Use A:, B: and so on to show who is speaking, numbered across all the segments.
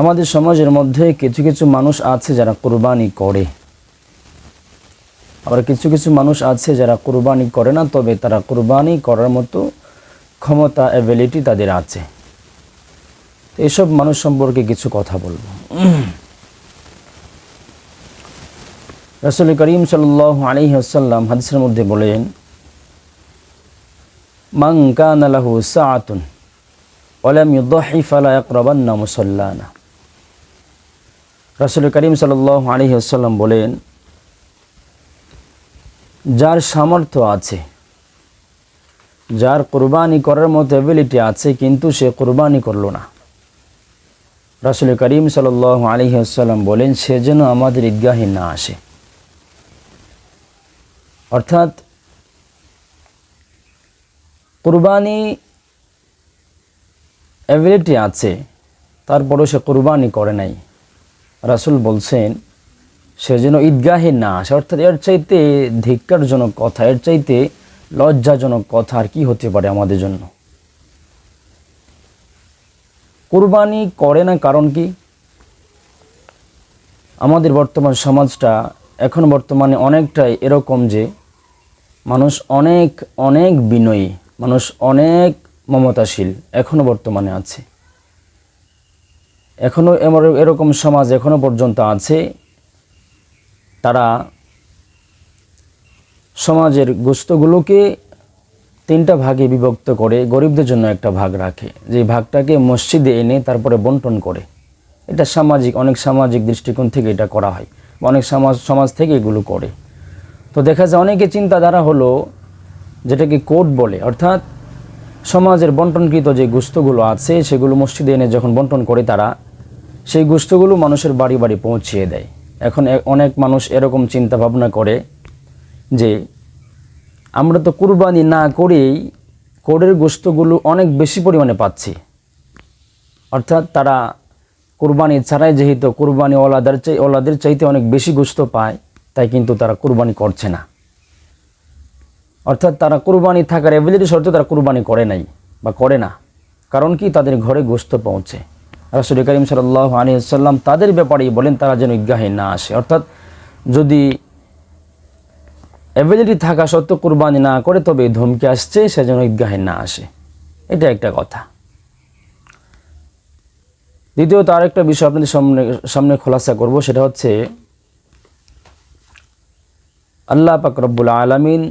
A: আমাদের সমাজের মধ্যে কিছু কিছু মানুষ আছে যারা কুরবানি করে, আবার কিছু কিছু মানুষ আছে যারা কুরবানি করে না, তবে তারা কুরবানি করার মতো ক্ষমতা, অ্যাবিলিটি তাদের আছে। এসব মানুষ সম্পর্কে কিছু কথা বলবো। রাসূল করিম সাল্লাল্লাহু আলাইহি ওয়াসাল্লাম হাদিসের মধ্যে বলেন, মান কানা লাহু সাআতুন ওয়া লাম ইউদহি ফালা ইয়াকরাবান্না মুসাল্লানা। রাসূল করিম সাল্লাল্লাহু আলাইহি ওয়াসাল্লাম বলেন, যার সামর্থ্য আছে, যার কুরবানি করার মতো অ্যাবিলিটি আছে, কিন্তু সে কুরবানি করলো না, রাসূল করিম সাল্লাল্লাহু আলাইহি ওয়াসাল্লাম বলেন সে যেন আমাদের ঈদগাহে না আসে। অর্থাৎ কুরবানি অ্যাবিলিটি আছে, তারপরও সে কুরবানি করে নাই, রাসূল বলছেন সে যেন ঈদগাহে না আসে। অর্থাৎ এর চাইতে ধিক্কারজনক কথা, এর চাইতে লজ্জাজনক কথা আর কি হতে পারে আমাদের জন্য। কুরবানি করে না কারণ কি? আমাদের বর্তমান সমাজটা এখন বর্তমানে অনেকটাই এরকম যে মানুষ অনেক অনেক বিনয়ী, মানুষ অনেক মমতাশীল এখনো বর্তমানে আছে। এখনো এরকম সমাজ এখনো পর্যন্ত আছে, তারা সমাজের গোশতগুলোকে 3টা ভাগে বিভক্ত করে গরিবদের জন্য একটা ভাগ রাখে, যে ভাগটাকে মসজিদে এনে তারপরে বন্টন করে। এটা অনেক সামাজিক দৃষ্টিকোণ থেকে এটা করা হয়, অনেক সমাজ থেকে এগুলো করে। তো দেখা যায় অনেকে চিন্তাধারা হলো যেটাকে কোড বলে, অর্থাৎ সমাজের বন্টনকৃত যে গোশতগুলো আছে সেগুলো মসজিদে এনে যখন বন্টন করে, তারা সেই গোশতগুলো মানুষের বাড়ি বাড়ি পৌঁছিয়ে দেয়। এখন অনেক মানুষ এরকম চিন্তা ভাবনা করে যে আমরা তো কুরবানি না করেই কোডের গোশতগুলো অনেক বেশি পরিমাণে পাচ্ছি, অর্থাৎ তারা কুরবানি ছাড়াই যেহেতু কুরবানি ওলাদের চাইতে অনেক বেশি গোশত পায়, তাই কিন্তু তারা কুরবানি করছে না। অর্থাৎ তারা কুরবানি থাকার অ্যাবিলিটি সত্ত্বেও তারা কুরবানি করে নাই বা করে না, কারণ কি তাদের ঘরে গোশত পৌঁছে। রাসূল করিম সাল্লাল্লাহু আলাইহি ওয়াসাল্লাম তাদের ব্যাপারেই বলেন তারা যেন ঈদগাহে না আসে। অর্থাৎ যদি অ্যাবিলিটি থাকা সত্ত্বেও কুরবানি না করে, তবে ধমকে আসছে সে যেন ঈদগাহে না আসে। এটা একটা কথা। দ্বিতীয়ত আরেকটা বিষয় আপনাদের সামনে খোলাসা করব, সেটা হচ্ছে আল্লাহ পাক রব্বুল আলামিন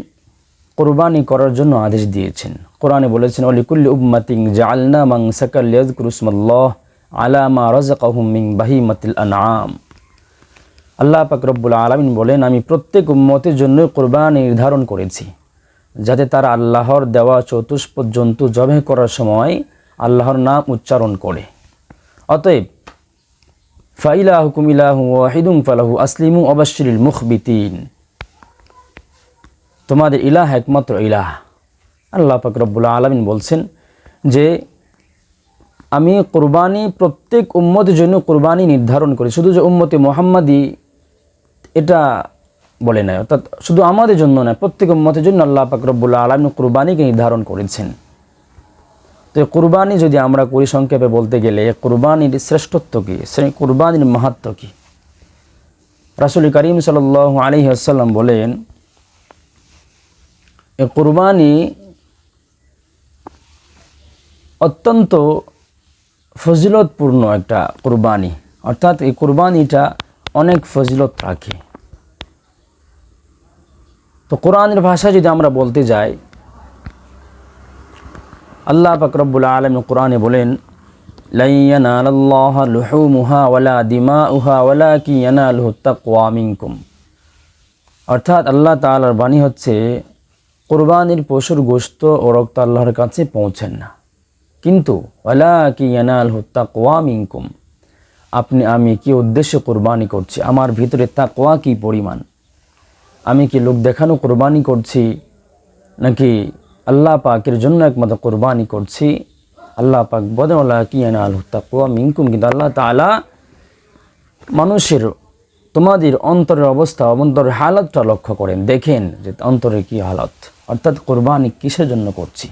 A: কুরবানি করার জন্য আদেশ দিয়েছেন। কোরআনে বলেছেন, ওয়ালিকুল্লি উম্মাতিন জাআলনা মানসাকাল লিয়াযকুরু ইসমাল্লাহ আলা মা রাযাকাহুম মিন বাহিমাতিল আনআম। আল্লাহ পাক রব্বুল আলামিন বলেন, আমি প্রত্যেক উম্মতের জন্য কুরবানি নির্ধারণ করেছি, যাতে তারা আল্লাহর দেওয়া চতুষ্পদ জন্তু জবাহ করার সময় আল্লাহর নাম উচ্চারণ করে। অতএব ফাইলাহুকুম ইলাহুন ওয়াহিদুন ফালাহু আসলিমু ওয়াবাশশিরিল মুখবিতিন। তোমাদের ইলাহ একমাত্র ইলাহ। আল্লাহ পাক রব্বুল আলামিন বলছেন যে আমি কুরবানি প্রত্যেক উম্মতের জন্য কুরবানি নির্ধারণ করি, শুধু যে উম্মতে মুহাম্মাদি এটা বলে নাই, অর্থাৎ শুধু আমাদের জন্য নয়, প্রত্যেক উম্মতের জন্য আল্লাহ পাক রব্বুল আলামিন কুরবানিকে নির্ধারণ করেছেন। তো কুরবানি যদি আমরা করি, সংক্ষেপে বলতে গেলে কুরবানির শ্রেষ্ঠত্ব কী, কুরবানির মাহাত্ম্য কী, রাসূল করিম সাল্লাল্লাহু আলাইহি ওয়াসাল্লাম বলেন এই কুরবানি অত্যন্ত ফজিলতপূর্ণ একটা কুরবানি, অর্থাৎ এই কুরবানিটা অনেক ফজিলত রাখে। তো কোরআনের ভাষায় যদি আমরা বলতে যাই, আল্লাহ পাক রব্বুল আলামিন কোরআনে বলেন, লা ইয়ানালাল্লাহা লুহুমুহা ওয়ালা দিমাউহা ওয়ালাকিন ইয়ানালুহুত তাকওয়া মিনকুম। অর্থাৎ আল্লাহ তাআলার বাণী হচ্ছে, কুরবানির পশুর গোশত ও রক্ত আল্লাহর কাছে পৌঁছেন না, কিন্তু ওয়ালাকিন ইয়ানালুহুত তাকওয়া মিনকুম, আমি কি উদ্দেশ্যে কুরবানি করছি, আমার ভিতরে তাকওয়া কি পরিমাণ, আমি কি লোক দেখানো কুরবানি করছি নাকি আল্লাহ পাকের জন্য একমাত্র কুরবানি করছি। আল্লাহ পাক বলেন, ওয়ালাকিন ইয়ানালুহুত তাকওয়া মিনকুম, কিন্তু আল্লাহ তাআলা মানুষের তোমাদের অন্তরের অবস্থা, অন্তরের হালতটা লক্ষ্য করেন, দেখেন যে অন্তরের কি হালত, অর্থাৎ কুরবানি কিসের জন্য করছি।